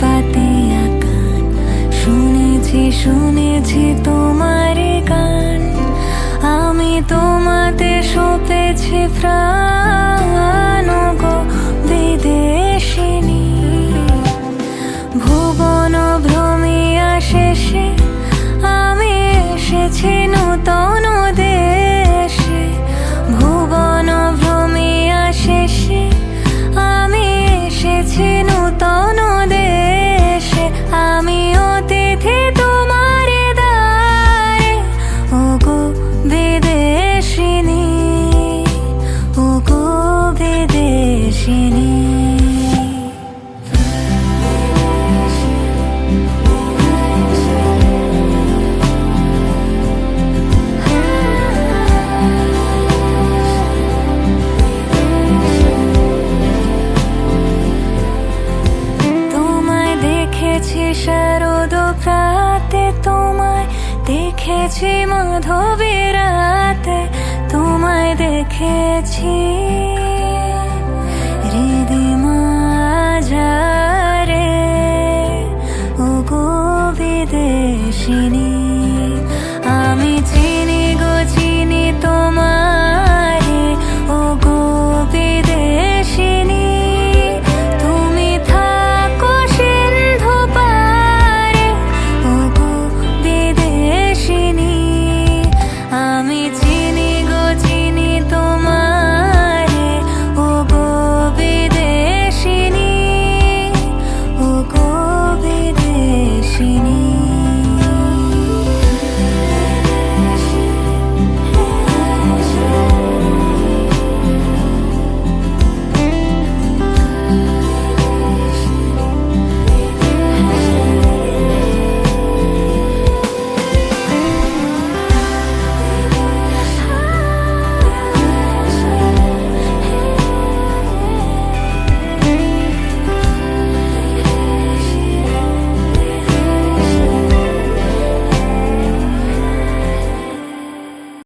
পাতিয়া গান, শুনেছি শুনেছি তোমার গান। আমি তোমাতে সপেছি প্রাণ গো বিদেশিনী। ভুবন ভ্রমিয়া শেষে আমি এসেছি নূতন দেশে। ভুবন ভ্রমিয়া শেষে আমি এসেছি নূতন দেশে। আমি অতিথি তোমার দ্বারে ওগো বিদেশিনী, ওগো বিদেশিনী। শারদ প্রাতে তোমায় দেখেছি, মাধবী রাতে তোমায় দেখেছি।